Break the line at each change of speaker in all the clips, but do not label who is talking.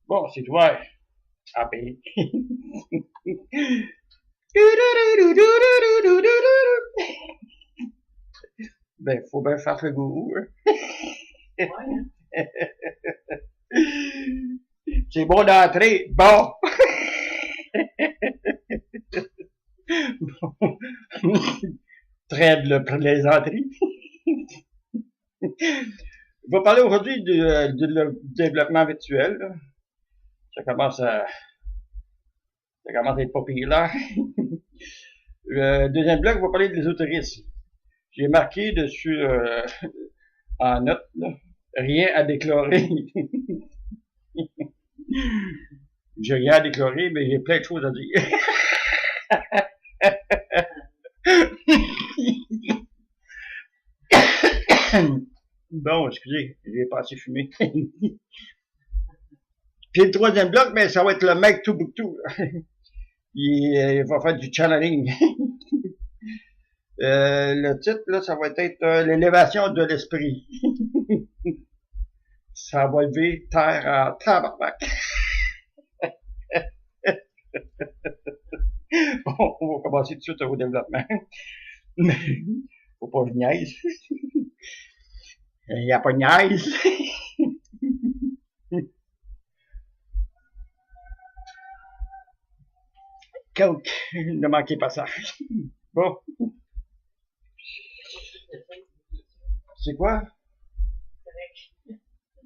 Bon, c'est ouvert. Ah ben. Ben, faut bien faire le goût.
Ouais, hein?
C'est bon d'entrer. Bon. Très de la plaisanterie. Je vais parler aujourd'hui du développement virtuel. Là. Ça commence à être pas pire là. Le deuxième bloc, je vais parler de l'ésotérisme. J'ai marqué dessus en note, là, rien à déclarer. J'ai rien à déclarer, mais j'ai plein de choses à dire. Bon, excusez, j'ai pas assez fumé. Puis le troisième bloc, mais ça va être le mec Toubouctou. Il va faire du channeling. Le titre, là, ça va être l'élévation de l'esprit. Ça va lever terre à tabarnak. Bon, on va commencer tout de suite au développement. Mais, faut pas que je niaise. Il n'y a pas de niaise. Coke, ne manquez pas ça. Bon, c'est quoi?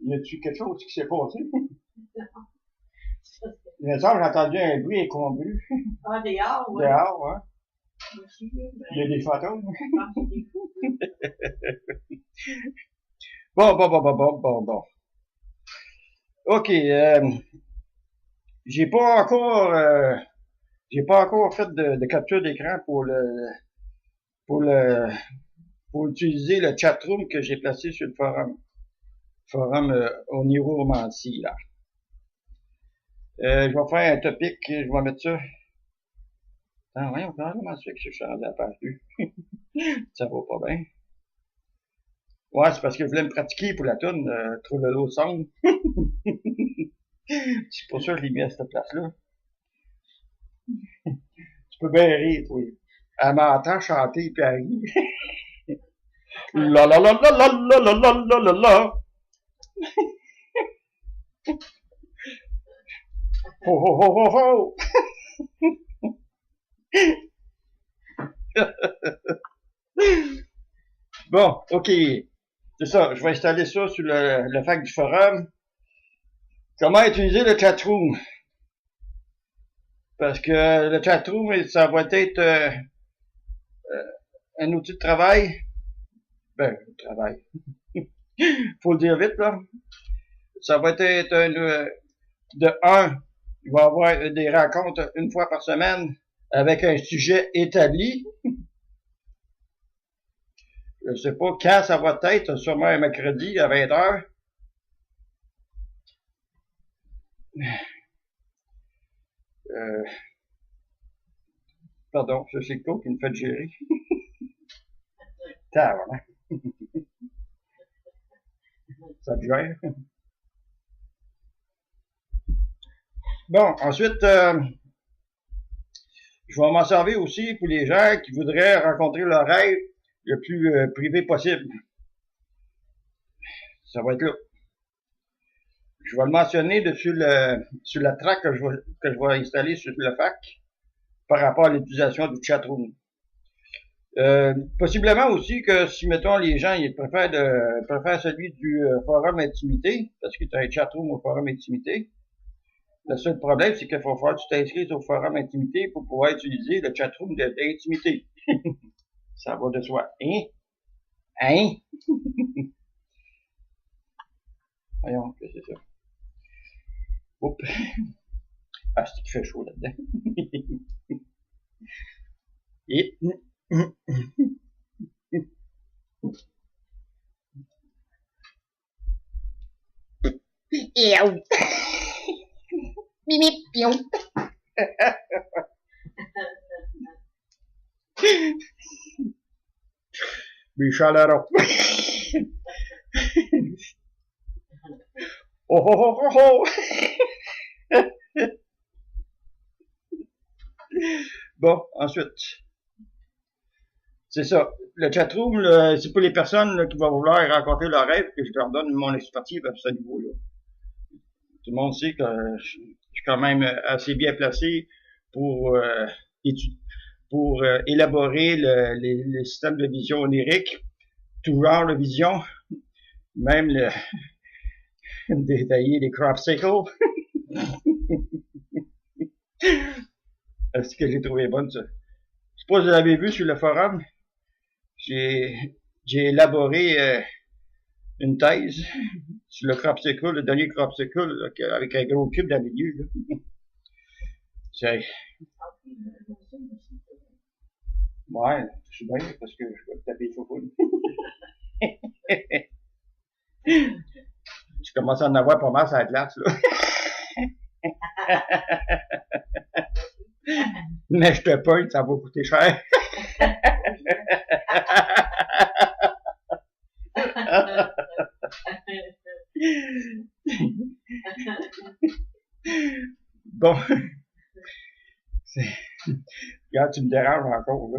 Y a-tu quelque chose qui s'est passé? Le soir, j'ai entendu un bruit incongru.
Ah, dehors, ouais.
Dehors, ouais.
Aussi,
Il y a des fantômes.
c'est des fous.
Bon. OK, j'ai pas encore fait de capture d'écran pour le pour utiliser le chatroom que j'ai placé sur le forum au niveau romancie là. Je vais faire un topic, je vais mettre ça. Attends, voyons, comment ça fait que je suis rendu à la page 2? Ça va pas bien. Ouais, c'est parce que je voulais me pratiquer pour la toune, Trou de l'eau song. C'est pour ça que je l'ai mis à cette place-là. Tu peux bien rire, toi. Elle m'entend chanter puis elle rit. La la la la la la la la la la la. Ho ho ho ho ho. Bon, OK. C'est ça, je vais installer ça sur le fac du forum. Comment utiliser le chatroom? Parce que le chatroom, ça va être un outil de travail. Ben, travail. Faut le dire vite, là. Ça va être de un, il va y avoir des rencontres une fois par semaine avec un sujet établi. Je sais pas quand ça va être, sûrement un mercredi à 20h. Pardon, c'est le co qui me fait gérer. Tabarnak. Ça te gère. Bon, ensuite, je vais m'en servir aussi pour les gens qui voudraient rencontrer leur rêve le plus privé possible. Ça va être là. Je vais le mentionner dessus sur la track que je vais installer sur le fac par rapport à l'utilisation du chatroom. Possiblement aussi que si, mettons, les gens ils préfèrent celui du forum intimité, parce que tu as un chatroom au forum intimité. Le seul problème, c'est qu'il faut falloir que tu t'inscrives au forum intimité pour pouvoir utiliser le chatroom d'intimité. Ça va de soi. Hein? Hein? Voyons, qu'est-ce que c'est ça? Oups. Ah, c'est qu'il fait chaud là-dedans. Et... Ew. Mimi pion. Bichalara. Oh oh oh oh oh. Bon, ensuite, c'est ça. Le chatroom, là, c'est pour les personnes là, qui vont vouloir raconter leur rêve que je leur donne mon expertise à ce niveau-là. Tout le monde sait que je suis quand même assez bien placé pour élaborer les systèmes de vision onirique, tout genre de vision, même détailler les crop cycles. C'est ce que j'ai trouvé bonne, ça. Je sais pas si vous l'avez vu sur le forum. J'ai élaboré une thèse sur le crop cycle, le dernier crop cycle, là, avec un gros cube dans le milieu. Là. C'est... Ouais, je suis bien parce que je vais te taper sur le Je commence à en avoir pas mal sur la glace, là. Mais je te pogne, ça va coûter cher. Bon. Regarde, tu me déranges encore, là.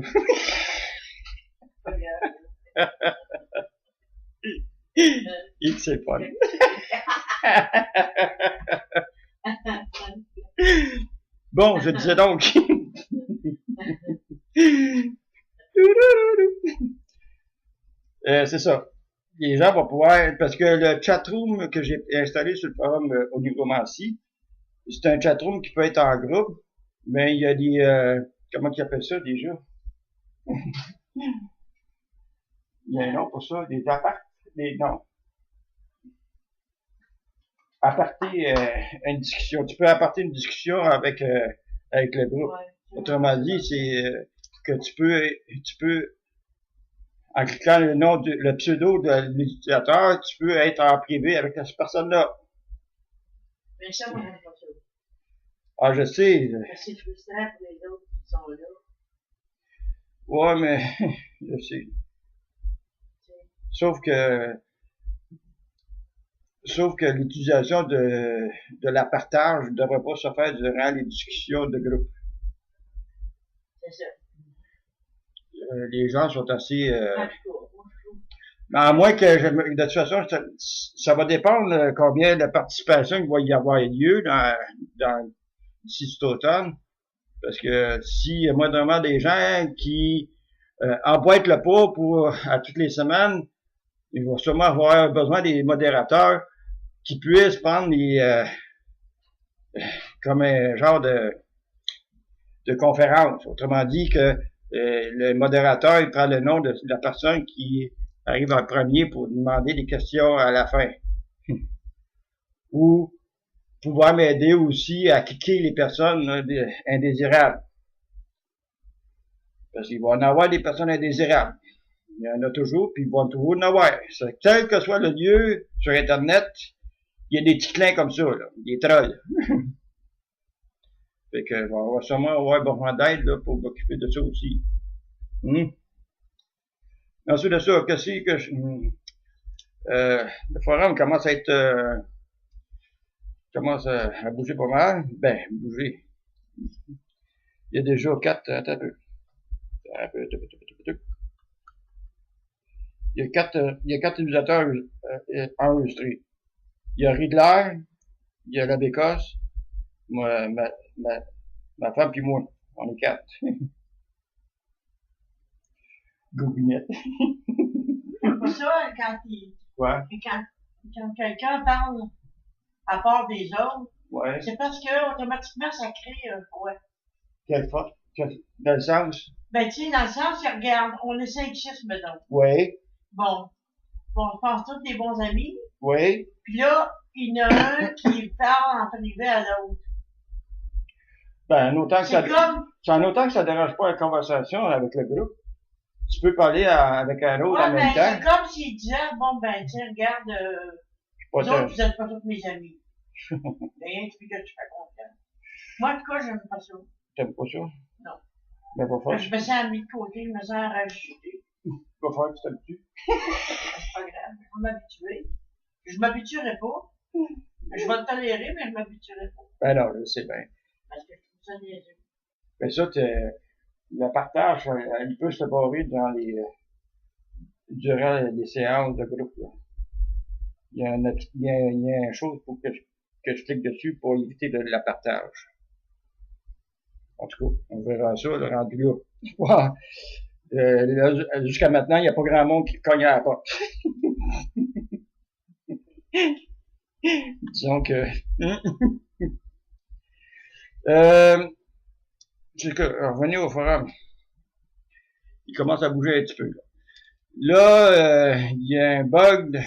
Il sait pas. Bon, je disais donc. C'est ça. Les gens vont pouvoir, parce que le chatroom que j'ai installé sur le forum Onigromancy, c'est un chatroom qui peut être en groupe, mais il y a des, comment ils appellent ça déjà? Il y a un nom pour ça, des apparts, non. Apporter une discussion. Tu peux apporter une discussion avec le groupe. Ouais. Autrement dit, c'est que tu peux, en cliquant le pseudo de l'utilisateur, tu peux être en privé avec cette personne-là.
Mais ça, moi, j'aime pas ça.
Ah, je sais.
C'est frustrant pour les autres qui sont là.
Ouais, mais, je sais. Sauf que l'utilisation de la partage ne devrait pas se faire durant les discussions de groupe.
C'est ça.
Les gens sont assez... à moins que, de toute façon, ça va dépendre combien de participation il va y avoir lieu d'ici cet automne. Parce que si moi demande des gens qui emboîtent le pas à toutes les semaines, il va sûrement avoir besoin des modérateurs qui puissent prendre comme un genre de conférence. Autrement dit que le modérateur il prend le nom de la personne qui arrive en premier pour demander des questions à la fin. Ou pouvoir m'aider aussi à cliquer les personnes indésirables. Parce qu'il va en avoir des personnes indésirables. Il y en a toujours, puis ils vont toujours en avoir. Quel que soit le lieu sur Internet, il y a des petits clins comme ça, là, des trolls. Fait que, on va sûrement avoir besoin d'aide, là, pour m'occuper de ça aussi. Ensuite de ça, qu'est-ce que le forum commence à être, commence à bouger pas mal. Ben, bouger. Il y a déjà 4, attends un peu. Il y a quatre utilisateurs enregistrés. Il y a Riddler, il y a la Bécosse, moi, ma femme puis moi. On est 4. Goguinette.
C'est pas ça quand
Quoi?
Quand quelqu'un parle à part des autres,
ouais.
C'est parce que automatiquement ça crée un froid.
Quelle fois? Dans le sens?
Ben tu sais, dans le sens, regarde, on est 5-6, mettons.
Oui.
Bon, on pense tous des bons amis.
Oui.
Puis là, il y en a un qui parle en privé à l'autre.
Ben, en autant que ça dérange pas la conversation avec le groupe. Tu peux parler avec un autre en même temps.
C'est comme s'il disait, bon ben, tiens, regarde, vous autres, vous êtes pas tous mes amis. Rien que tu fais confiance. Moi, en tout cas, j'aime pas ça.
T'aimes pas ça?
Non.
Ben, va faire.
Je me sens mis de côté, je me sens rajouté.
Va faire, tu t'habitues.
C'est pas grave, je vais m'habituer. Je m'habituerai pas. Je vais le tolérer, mais je m'habituerai pas.
Ben non, je sais bien.
Parce que je trouve ça niaiseux.
Mais ça, le partage, il peut se barrer durant les séances de groupe, là. Il y a une chose pour que je clique dessus pour éviter la partage. En tout cas, on verra ça, le rendu là. Jusqu'à maintenant, il n'y a pas grand monde qui cogne à la porte. Disons que... revenir au forum. Il commence à bouger un petit peu. Là, il y a un bug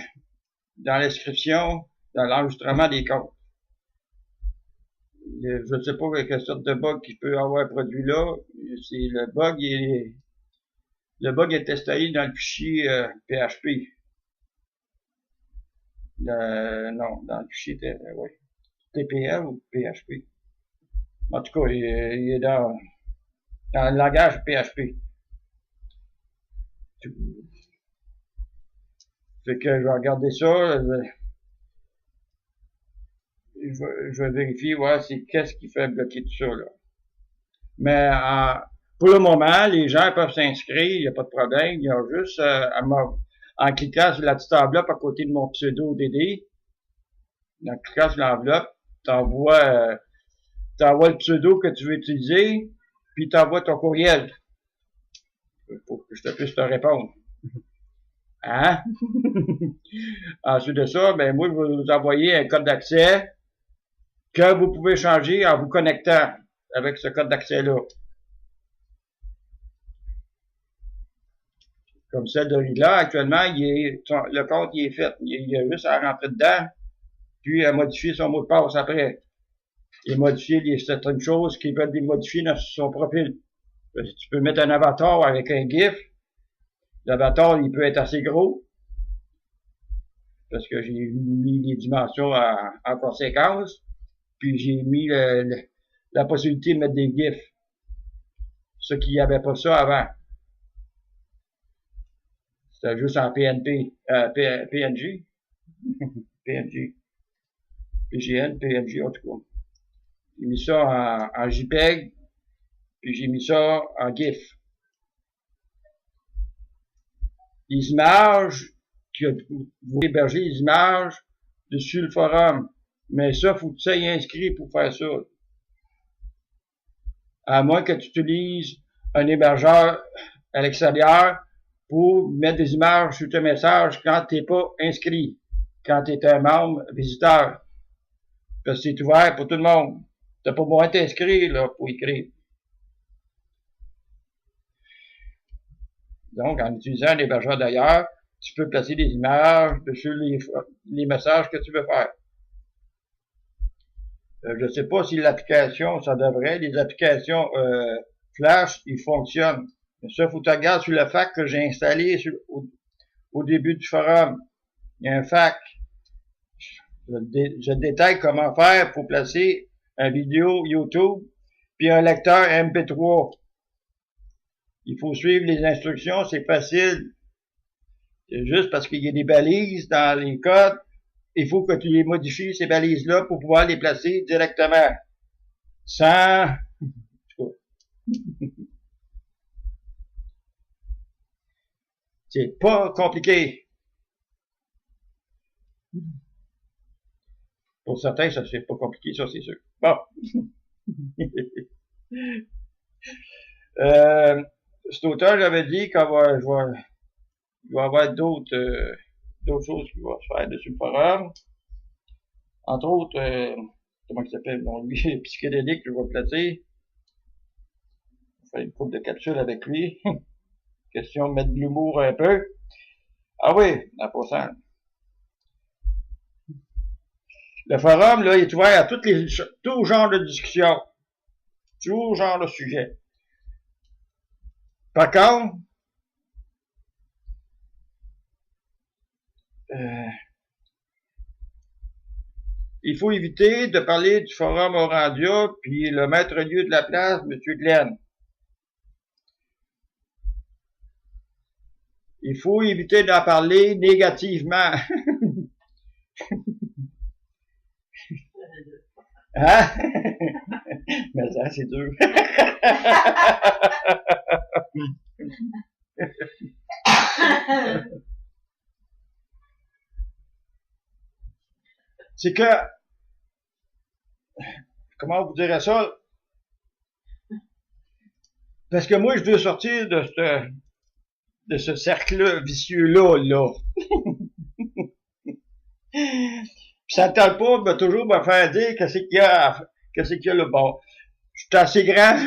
dans l'inscription, dans l'enregistrement des comptes. Je ne sais pas quelle sorte de bug qu'il peut avoir produit là. C'est le bug est installé dans le fichier PHP. Non, dans le fichier TPL ou PHP. En tout cas, il est dans le langage PHP. Fait que je vais regarder ça. Je vais vérifier, voir c'est qu'est-ce qui fait bloquer tout ça, là. Mais pour le moment, les gens peuvent s'inscrire, il n'y a pas de problème. Il y a juste en cliquant sur la petite enveloppe à côté de mon pseudo DD, en cliquant sur l'enveloppe, t'envoies le pseudo que tu veux utiliser, puis t'envoies ton courriel pour que je puisse te répondre. Hein? Ensuite de ça, ben moi, je vais vous envoyer un code d'accès que vous pouvez changer en vous connectant avec ce code d'accès-là. Comme celui-là, actuellement, le compte il est fait. Il a juste à rentrer dedans, puis à modifier son mot de passe après. Et modifier certaines choses qui peuvent être modifiées dans son profil. Tu peux mettre un avatar avec un GIF. L'avatar, il peut être assez gros. Parce que j'ai mis les dimensions en conséquence. Puis j'ai mis la possibilité de mettre des GIFs. Ce qui n'y avait pas ça avant. C'était juste en PNG. PNG. PGN, PNG, en tout cas. J'ai mis ça en JPEG, puis j'ai mis ça en GIF. Les images, vous hébergez les images dessus le forum. Mais ça, faut que tu sois inscrit pour faire ça. À moins que tu utilises un hébergeur à l'extérieur pour mettre des images sur tes messages quand tu n'es pas inscrit, quand tu es un membre visiteur. Parce que c'est ouvert pour tout le monde. Tu n'as pas besoin de t'inscrire là, pour écrire. Donc, en utilisant un hébergeur d'ailleurs, tu peux placer des images dessus les messages que tu veux faire. Je ne sais pas si l'application, ça devrait, les applications Flash, ils fonctionnent. Mais ça, faut que tu regardes sur le FAQ que j'ai installé au début du forum. Il y a un FAQ. Je détaille comment faire pour placer une vidéo YouTube puis un lecteur MP3. Il faut suivre les instructions, c'est facile. C'est juste parce qu'il y a des balises dans les codes. Il faut que tu les modifies, ces balises-là, pour pouvoir les placer directement. Sans... C'est pas compliqué. Pour certains, ça c'est pas compliqué, ça c'est sûr. Bon. Cet auteur, j'avais dit qu'il va y avoir d'autres choses qui vont se faire dessus le forum. Entre autres, comment il s'appelle? Bon, lui, psychédélique, je vais placer. On va faire une couple de capsules avec lui. Question de mettre de l'humour un peu. Ah oui, en passant. Le forum, là, il est ouvert à tout genre de discussion. Tout genre de sujet. Par contre, il faut éviter de parler du forum Orandia, puis le maître-lieu de la place, M. Glenn. Il faut éviter d'en parler négativement. Hein? Mais ça, c'est dur. C'est que, comment vous dirais ça? Parce que moi, je veux sortir de ce cercle vicieux-là, là. Puis ça ne tente pas de toujours me faire dire qu'est-ce qu'il y a le bon. Je suis assez grand,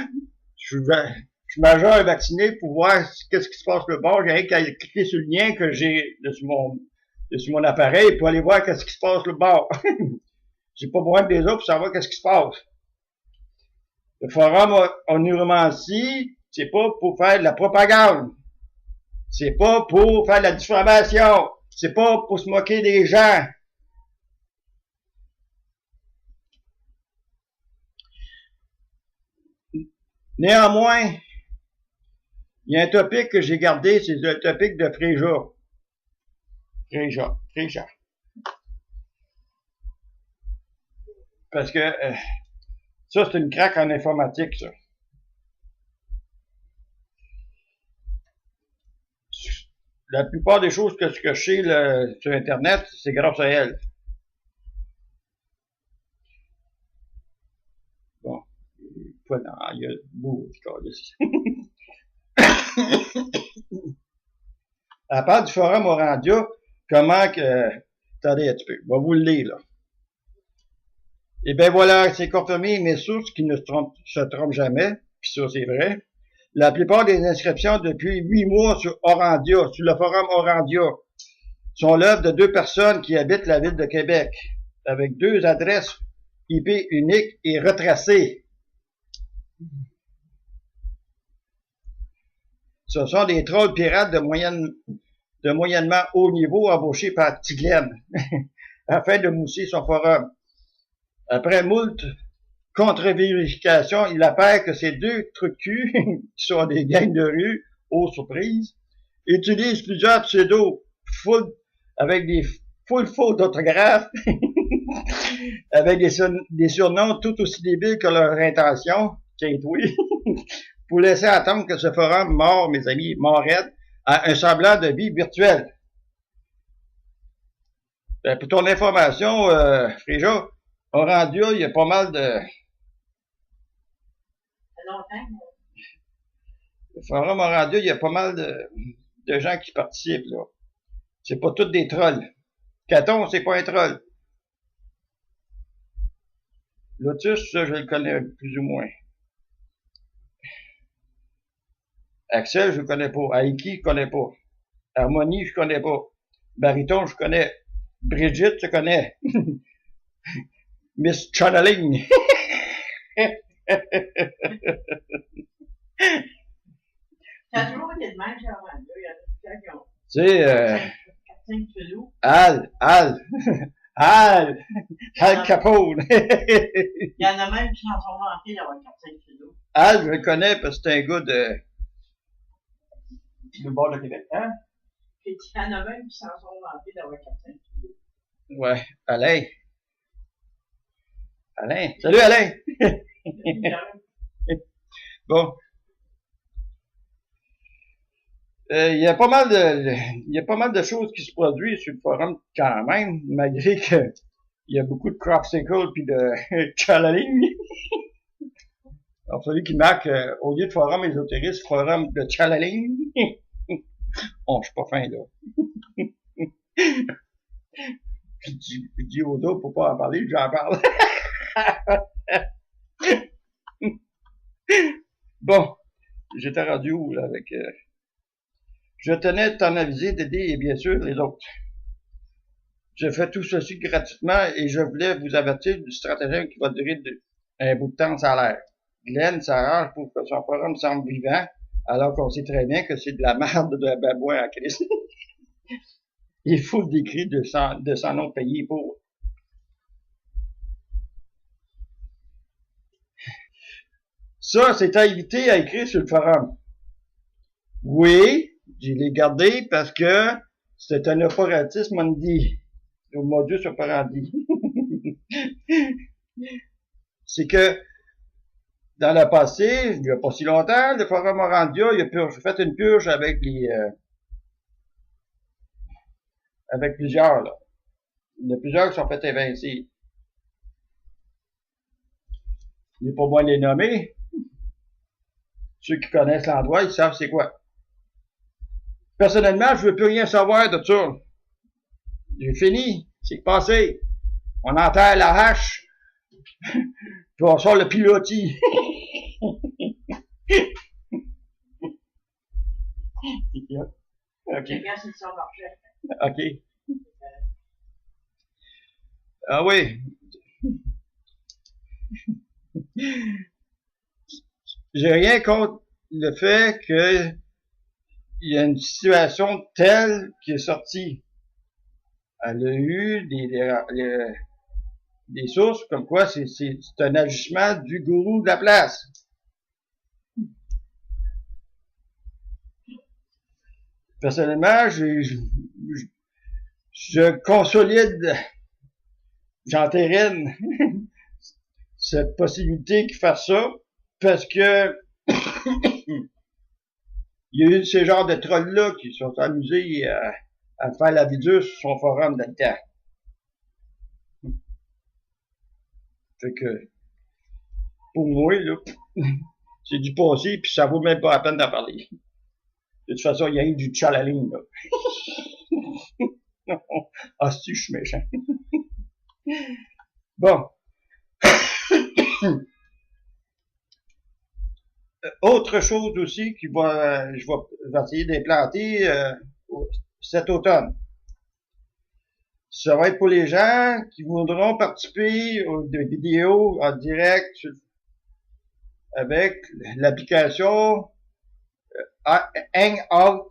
je suis majeur et vacciné pour voir qu'est-ce qui se passe le bon. J'ai rien qu'à cliquer sur le lien que j'ai dessus mon appareil pour aller voir qu'est-ce qui se passe le bon. J'ai pas besoin des autres pour savoir qu'est-ce qui se passe. Le forum en neuromancie, c'est pas pour faire de la propagande. C'est pas pour faire de la diffamation. C'est pas pour se moquer des gens. Néanmoins, il y a un topic que j'ai gardé, c'est le topic de Fréja. Parce que ça, c'est une craque en informatique, ça. La plupart des choses que je sais sur Internet, c'est grâce à elle. Bon. Il y a beaucoup de cas ici. À part du forum Orandia, comment que... Attendez un petit peu, je vais vous le lire, là. Et ben voilà, c'est confirmé mes sources qui ne se trompent jamais, puis ça c'est vrai. La plupart des inscriptions depuis 8 mois sur Orandia, sur le forum Orandia, sont l'œuvre de 2 personnes qui habitent la ville de Québec, avec 2 adresses IP uniques et retracées. Ce sont des trolls pirates de moyennement haut niveau embauchés par Tiglen afin de mousser son forum. Après moult contre-vérifications, il apparaît que ces 2 trucs-cul, qui sont des gangs de rue, aux surprises, utilisent plusieurs pseudos avec des full fautes d'orthographe, avec des surnoms tout aussi débiles que leur intention, pour laisser attendre que ce forum mort, mes amis, morrait, a un semblant de vie virtuelle. Pour ton information, Fréja, Orandia, il y a pas mal de... Le forum Orandia, il y a pas mal de gens qui participent, là. C'est pas tous des trolls. Caton, c'est pas un troll. Lotus, ça, je le connais plus ou moins. Axel, je le connais pas. Aiki, je connais pas. Harmonie, je connais pas. Bariton, je connais. Brigitte, je connais. Miss Channeling.
Ça a toujours été de même, genre, il y a des gens qui ont...
Tu sais, Al Capone.
Il y en a même qui s'en sont vantés d'avoir 4-5 kilos.
Al, je le connais parce que c'est un gars du bord de Québec, hein?
Il y en a même qui s'en sont vantés d'avoir 4-5 kilos.
Ouais, Alain. Salut Alain! Bon. Il y a pas mal de choses qui se produisent sur le forum quand même, malgré que il y a beaucoup de crop-cycle puis de channeling. Alors, celui qui marque, au lieu de forum ésotériste, forum de channeling. Oh, je suis pas fin, là. je dis aux autres pour pas en parler, j'en parle. Bon. J'étais rendu où, là, avec... Je tenais de t'en aviser, d'aider et bien sûr les autres. Je fais tout ceci gratuitement et je voulais vous avertir du stratagème qui va durer un bout de temps, ça a l'air. Glenn s'arrange pour que son forum semble vivant, alors qu'on sait très bien que c'est de la merde de la babouin à Christ. Il faut le décrit de son nom payé pour. Ça, c'est à éviter à écrire sur le forum. Oui, je l'ai gardé parce que c'est un opératisme mundi, le modus operandi. C'est que dans le passé, il n'y a pas si longtemps, le Forum Orandia, il a fait une purge avec avec plusieurs, là. Il y en a plusieurs qui sont fait évincer. Il n'est pas moi de les nommer. Ceux qui connaissent l'endroit, ils savent c'est quoi. Personnellement, je veux plus rien savoir de ça. J'ai fini. C'est passé. On enterre la hache. Puis on sort le pilotis. OK. OK. Ah oui. J'ai rien contre le fait que il y a une situation telle qui est sortie. Elle a eu des sources comme quoi c'est un agissement du gourou de la place. Personnellement, je consolide, j'entérine cette possibilité qu'il fasse ça, parce que il y a eu ces genres de trolls-là qui sont amusés à faire la vidéo sur son forum dans le temps. Fait que, pour moi, là, c'est du passé, puis ça vaut même pas la peine d'en parler. De toute façon, il y a eu du tchalaline, là. Ah, si, je suis méchant. Bon. Autre chose aussi je vais essayer d'implanter cet automne. Ça va être pour les gens qui voudront participer aux vidéos en direct avec l'application Hangout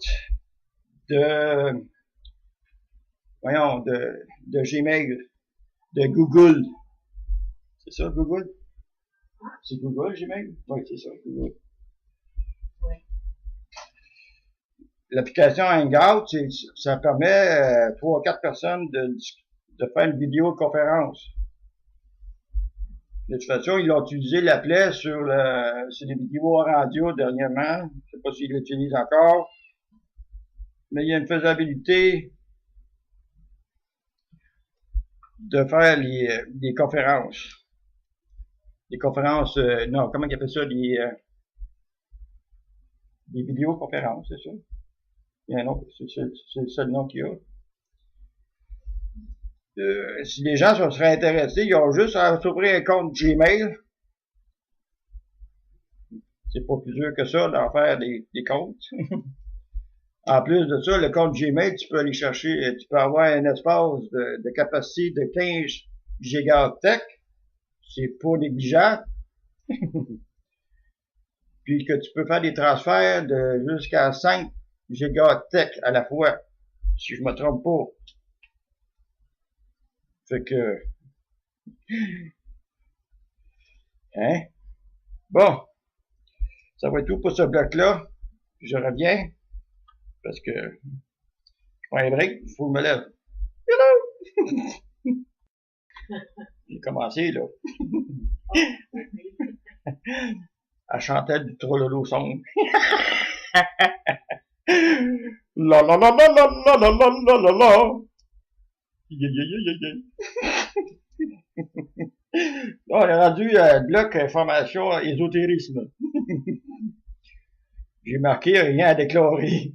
de Gmail, de Google. C'est ça, Google? C'est Google, Gmail? Oui, c'est ça, Google.
Oui.
L'application Hangout, ça permet 3 ou 4 personnes de faire une vidéoconférence. De toute façon, ils ont utilisé l'appel sur les vidéos radio dernièrement. Je sais pas s'ils l'utilisent encore. Mais il y a une faisabilité de faire des conférences. Des conférences, non, comment ils appellent ça? Des vidéoconférences, c'est ça? Il y a un nom, c'est le seul nom qu'il y a. Si les gens seraient intéressés, ils ont juste à s'ouvrir un compte Gmail. C'est pas plus dur que ça d'en faire des comptes. En plus de ça, le compte Gmail, tu peux aller chercher, tu peux avoir un espace de capacité de 15 gigaoctets. C'est pas négligeable. Puis que tu peux faire des transferts de jusqu'à 5 gigaoctets à la fois, si je me trompe pas. Fait que... Hein? Bon. Ça va être tout pour ce bloc-là. Je reviens. Parce que je prends un break, il faut que je me lève. Hello! J'ai commencé, là. Elle chantait du trololo song. La la la la la la la la la la la. Là, on est rendu bloc information ésotérisme. J'ai marqué rien à déclarer.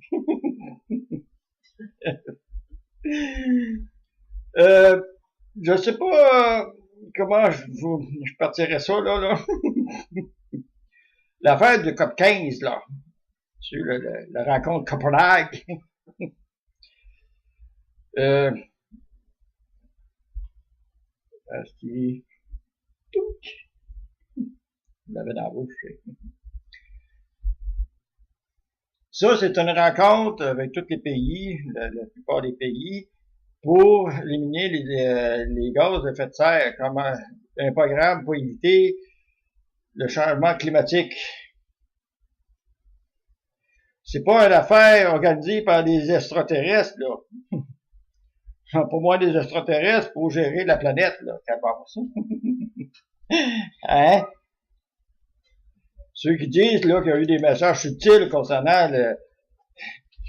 Je sais pas comment je partirais ça, là. L'affaire de COP 15, là. Sur la rencontre Copenhague. Je l'avais dans la bouche. Ça, c'est une rencontre avec tous les pays, la plupart des pays, pour éliminer les gaz de effet de serre, comme un programme pour éviter le changement climatique. C'est pas une affaire organisée par des extraterrestres, là. Pour moi, des extraterrestres pour gérer la planète, là, qu'avance. Hein? Ceux qui disent là qu'il y a eu des messages subtils concernant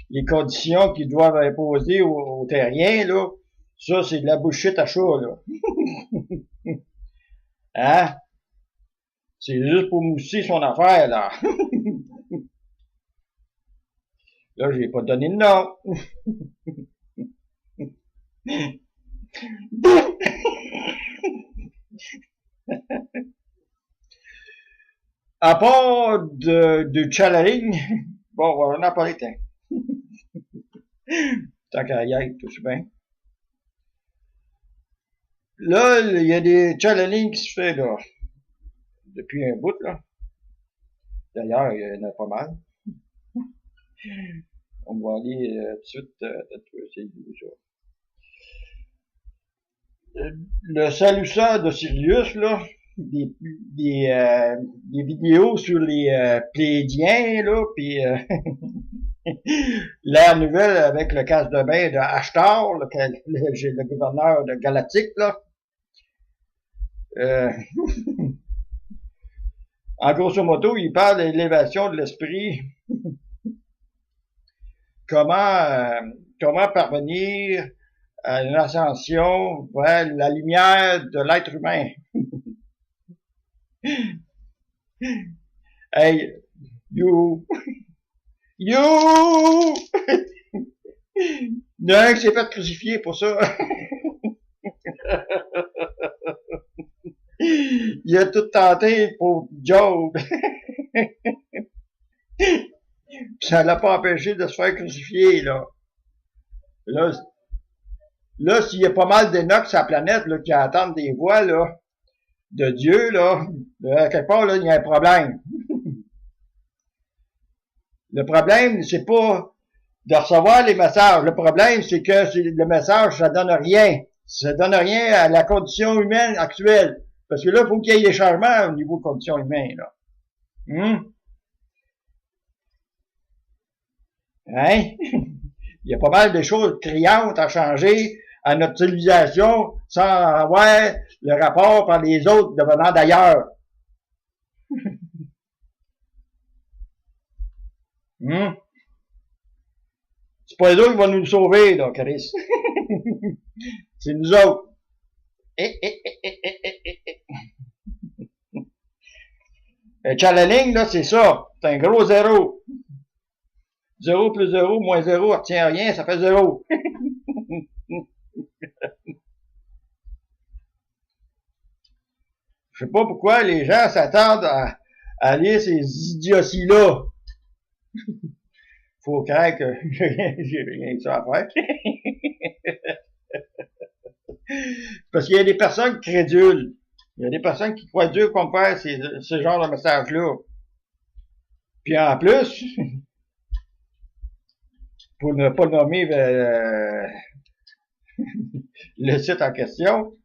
les conditions qu'ils doivent imposer aux terriens, là, ça, c'est de la bullshit à chaud, là. Hein? C'est juste pour mousser son affaire, là. Là, j'ai pas donné de nom. À part du channeling, bon, on va en parler, tiens. Tant qu'à y être, tout se bien. Là, il y a des channeling qui se fait, là, depuis un bout, là. D'ailleurs, il y en a pas mal. On va aller tout de suite, essayer de ça. Le salutaire de Sirius, là, des vidéos sur les Pléiadiens, là, puis l'ère nouvelle avec le casse de bain de Ashtar, le gouverneur de Galactique, là. En grosso modo, il parle de l'élévation de l'esprit. Comment parvenir à une ascension vers la lumière de l'être humain. Hey, you! Il y en a un qui s'est fait crucifier pour ça. Il a tout tenté pour Job. Ça l'a pas empêché de se faire crucifier, là. Là, s'il y a pas mal d'énox sur la planète, là, qui entendent des voix, là, de Dieu, là, quelque part, là, il y a un problème. Le problème, c'est pas de recevoir les messages. Le problème, c'est que le message, ça donne rien. Ça donne rien à la condition humaine actuelle. Parce que là, il faut qu'il y ait des changements au niveau de condition humaine, là. Hein? Il y a pas mal de choses criantes à changer à notre civilisation sans avoir le rapport par les autres devenant d'ailleurs. C'est pas les autres qui vont nous sauver, là, Chris. C'est nous autres. Le channeling, là, c'est ça. C'est un gros zéro. 0 plus 0 moins 0 retient rien, ça fait 0. Je sais pas pourquoi les gens s'attendent à lire ces idioties-là. Faut craindre que j'ai rien de ça à faire. Parce qu'il y a des personnes crédules. Il y a des personnes qui croient Dieu qu'on fait ce genre de message-là. Puis en plus, pour ne pas nommer le site en question,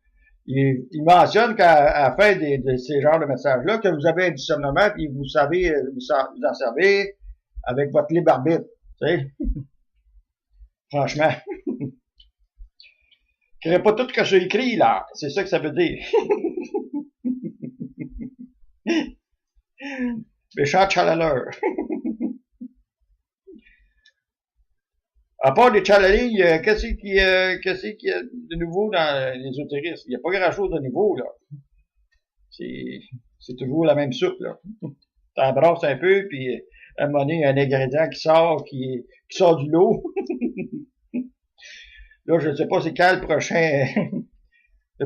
il mentionne qu'à la fin de ces genres de messages-là, que vous avez un discernement, puis vous savez vous en servir avec votre libre arbitre. Tu sais? Franchement. Je ne pas tout ce que j'ai écrit, là. C'est ça que ça veut dire. Méchant challengeur. À part des challenges, qu'est-ce qu'il y a de nouveau dans l'ésotérisme? Il n'y a pas grand-chose de nouveau, là. C'est toujours la même soupe, là. T'en brasses un peu, puis à un moment donné, il y a un ingrédient qui sort du lot. Là, je ne sais pas c'est quand le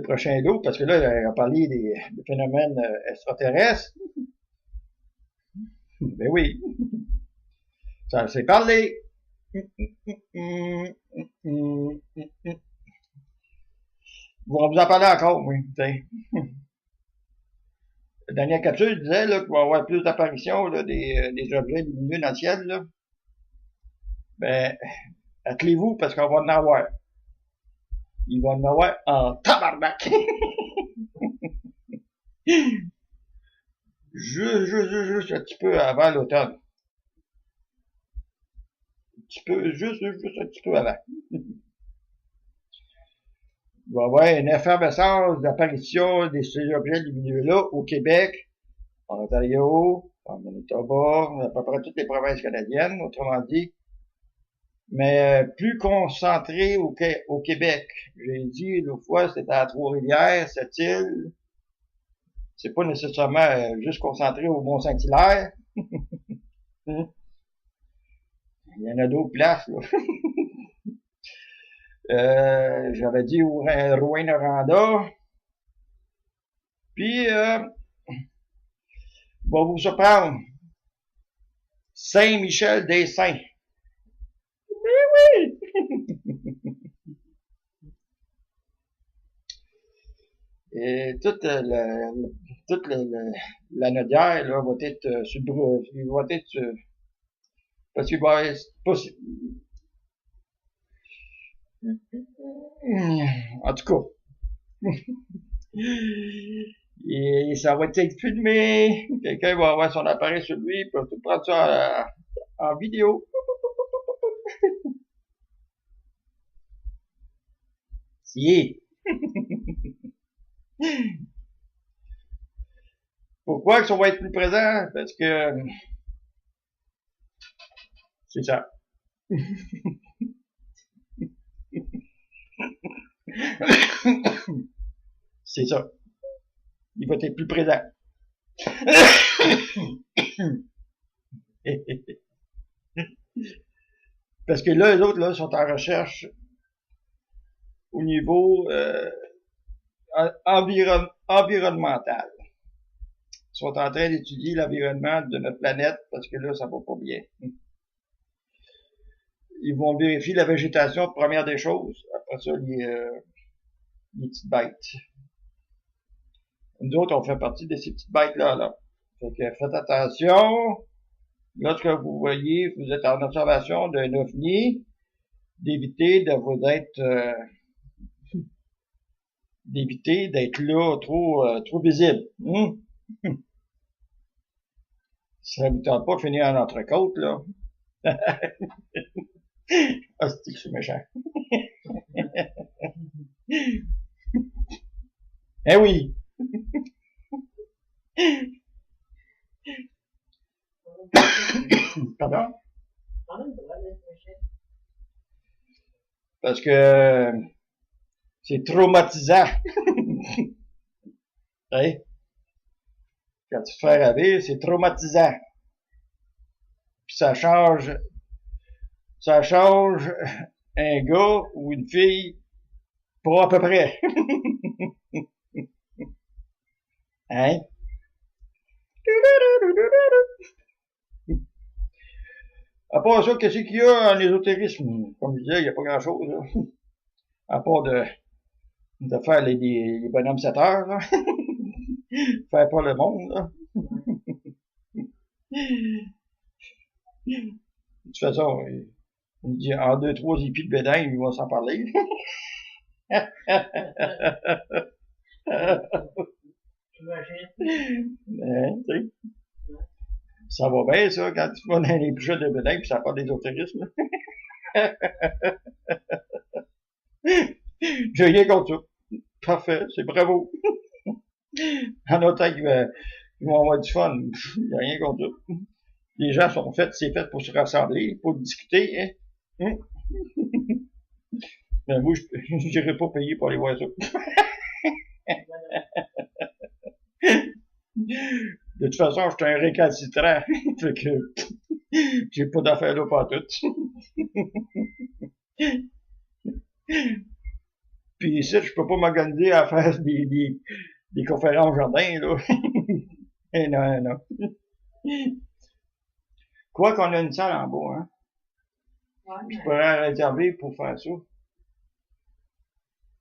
prochain lot, parce que là, on a parlé des phénomènes extraterrestres. Ben oui. Ça s'est parlé. On va vous en parler encore, oui. La dernière capsule disait qu'il va y avoir plus d'apparitions des objets lumineux dans le ciel. Là. Ben, attelez-vous parce qu'on va en avoir. Il va en avoir en tabarnak. Juste un petit peu avant l'automne. Juste un petit peu avant. Il va y avoir une effervescence d'apparition de ces objets lumineux-là au Québec, en Ontario, en Manitoba, à peu près toutes les provinces canadiennes, autrement dit, mais plus concentré au Québec. J'ai dit l'autre fois, c'était à Trois-Rivières, cette île. C'est pas nécessairement juste concentré au Mont-Saint-Hilaire. Il y en a d'autres places, là. J'avais dit Rouyn-Noranda. Puis, va vous surprendre. Saint-Michel-des-Saints. Mais oui! Et toute la nodière, là, va être sur le il va être parce qu'il va être possible. En tout cas. Et ça va être filmé. Quelqu'un va avoir son appareil sur lui, il peut tout prendre ça en vidéo. Si. Pourquoi que ça va être plus présent? Parce que c'est ça. C'est ça. Il va être plus présent. Parce que là, les autres là, sont en recherche au niveau environnemental. Ils sont en train d'étudier l'environnement de notre planète parce que là, ça va pas bien. Ils vont vérifier la végétation, première des choses. Après ça, les petites bêtes. Nous autres, on fait partie de ces petites bêtes-là, là. Fait que faites attention. Lorsque vous voyez, vous êtes en observation d'un ovni, d'éviter de vous être d'éviter d'être là trop visible. Ça vous tente pas de finir en entrecôte, là. Ah, c'est que c'est méchant. Eh oui! Pardon? Parce que c'est traumatisant. Hein? Quand tu te fais raver, c'est traumatisant. Puis ça change un gars ou une fille pour à peu près. Hein? À part ça, qu'est-ce qu'il y a en ésotérisme? Comme je disais, il n'y a pas grand-chose, là. À part de faire les bonhommes 7 heures, là. Faire pas le monde, là. De toute façon, il dit en 2-3 épis de bédin, il va s'en parler. Ça va bien, ça, quand tu vas dans les bouchettes de bédin puis ça parle d'ésotérisme. J'ai rien contre ça. Parfait, c'est bravo. En autant qu'ils vont avoir du fun, il n'y a rien contre ça. Les gens sont faits, c'est fait pour se rassembler, pour discuter, hein. Mais moi, je n'irai pas payer pour aller voir ça. De toute façon, je suis un récalcitrant. Fait que j'ai pas d'affaires là pas toutes. Puis ici, je peux pas m'organiser à faire des conférences au jardin, là. Et non. Quoi qu'on a une salle en bas, hein.
Ouais,
je pourrais réserver pour faire ça.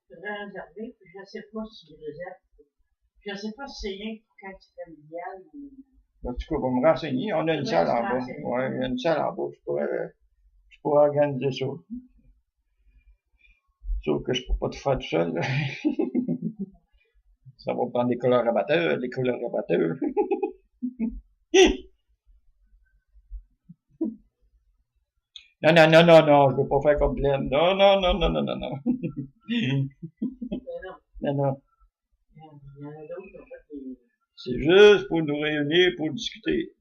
Je pourrais réserver, puis je sais pas si je réserve. Je sais pas si c'est rien pour quand tu fais familial ou...
En tout cas, pour me renseigner, on a une salle en bas. Ouais, il y a une salle en bas. Je pourrais organiser ça. Sauf que je peux pas tout faire tout seul, là. Ça va prendre des colorabateurs. Non, je veux pas faire comme Glenn. Non. Non. C'est juste pour nous réunir, pour discuter.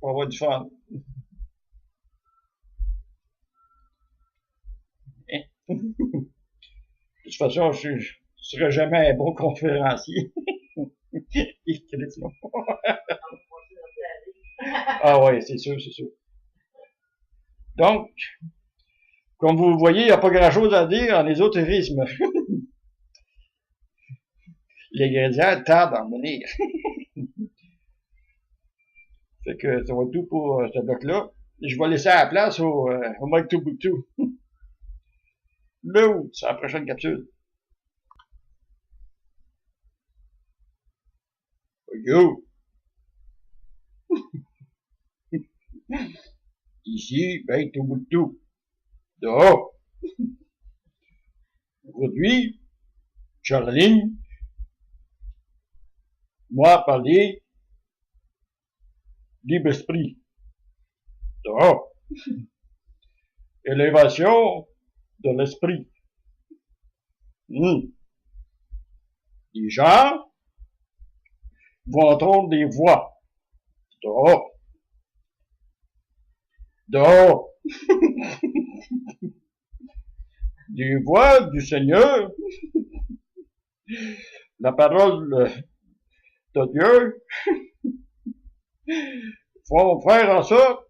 pour avoir du fun. De toute façon, je ne serai jamais un bon conférencier. Ah ouais, c'est sûr, c'est sûr. Donc, comme vous le voyez, il n'y a pas grand-chose à dire en ésotérisme. Les ingrédients tardent à en venir. Fait que ça va être tout pour ce bloc-là. Je vais laisser la place au Mike Touboutou. Là, c'est la prochaine capsule. Yo! Ici, Mike Touboutou. Dehors. Aujourd'hui, Charline, moi parler libre esprit. Dehors. Élévation de l'esprit. Les gens vont entendre des voix. Dehors. Dehors. Des voix du Seigneur. La parole de Dieu vont faire en sorte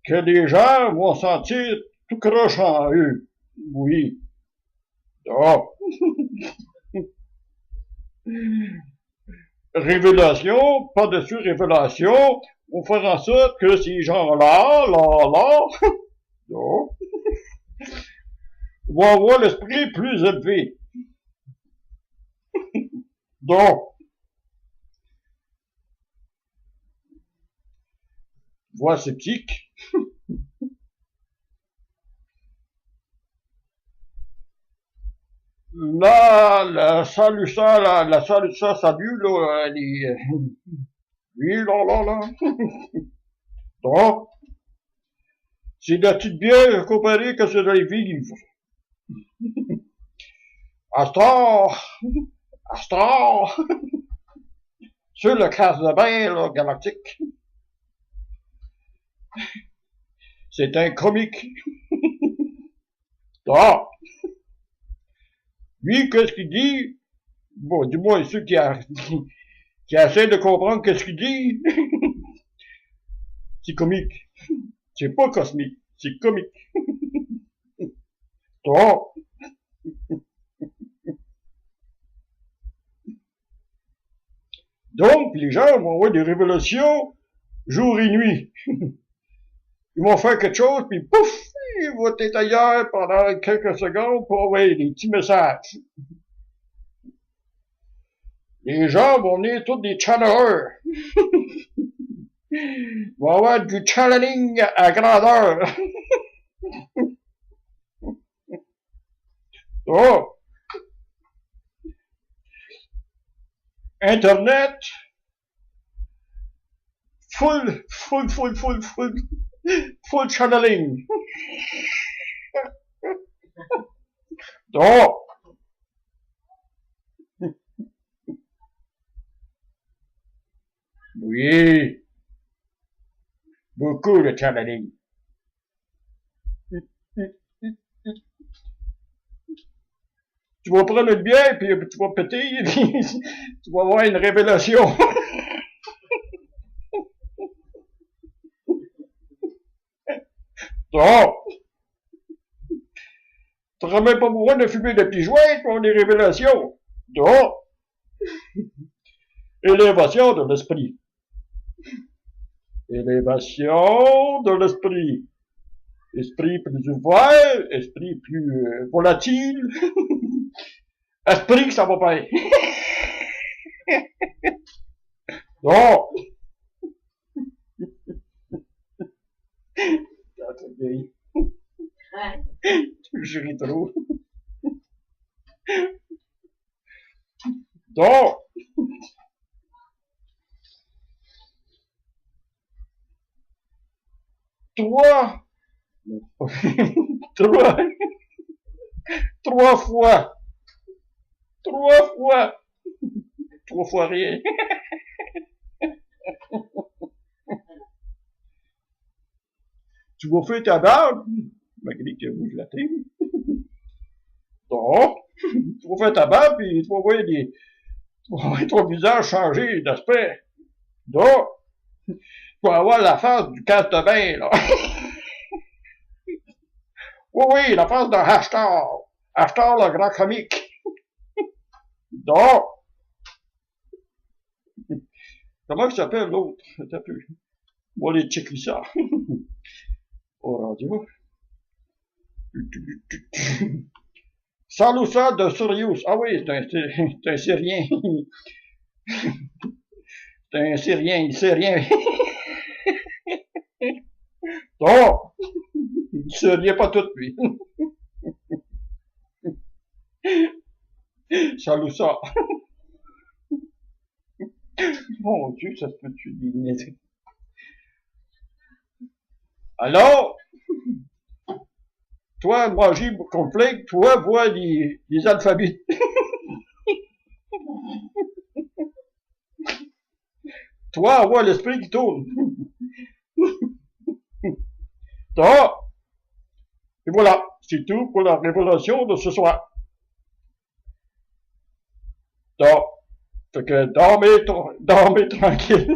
que les gens vont sentir tout croche en eux. Oui. Dehors. Révélation, par-dessus révélation, vont faire en sorte que ces gens-là, vont avoir l'esprit plus élevé. Donc, voix sceptique. Là, salut, là, les, oui, là. Donc, c'est de la petite bière comparée que c'est dans les vivres. Astor, sur le casse de bain, là, galactique. C'est un comique. Ah! Lui, qu'est-ce qu'il dit? Bon, dis-moi, ceux qui essaient de comprendre qu'est-ce qu'il dit, c'est comique. C'est pas cosmique, c'est comique. Ah! Donc, les gens vont avoir des révélations jour et nuit. Ils vont faire quelque chose, puis pouf, ils vont être ailleurs pendant quelques secondes pour envoyer des petits messages. Les gens vont venir tous des channelers. Ils vont avoir du channeling à grandeur. Oh! Internet, full channeling. Oh! Oui. Beaucoup de channeling. Tu vas prendre une bière, puis tu vas péter, puis tu vas avoir une révélation. Oh! Tu n'auras même pas besoin de fumer de petits joints pour des révélations. Oh! Élévation de l'esprit. Élévation de l'esprit. Esprit plus ouvert, esprit plus volatile. Esprit que ça va pas. Oh! Je ris trop. Donc, trois fois. Trois fois rien. tu vas faire ta barbe, malgré que vous, je la t'aime. Donc, tu vas faire ta barbe, puis tu vas voir ton visage changer d'aspect. Donc, tu vas avoir la face du casse-de-bain, là. Oui, la face d'un hashtag. Hashtag le grand comique. Donc, comment il s'appelle l'autre? T'as pu. On va aller checker ça. Au radio. Salut ça de Sirius. Ah oui, c'est un Syrien. C'est un Syrien, il sait rien. Donc, il sait rien pas tout, lui. Salut ça. Mon Dieu, ça se peut-tu dire. Alors, toi, manger complet, toi, vois les alphabets. Toi, vois l'esprit qui tourne. Ça. Et voilà, c'est tout pour la révélation de ce soir. Ça. Fait que dormez tranquille.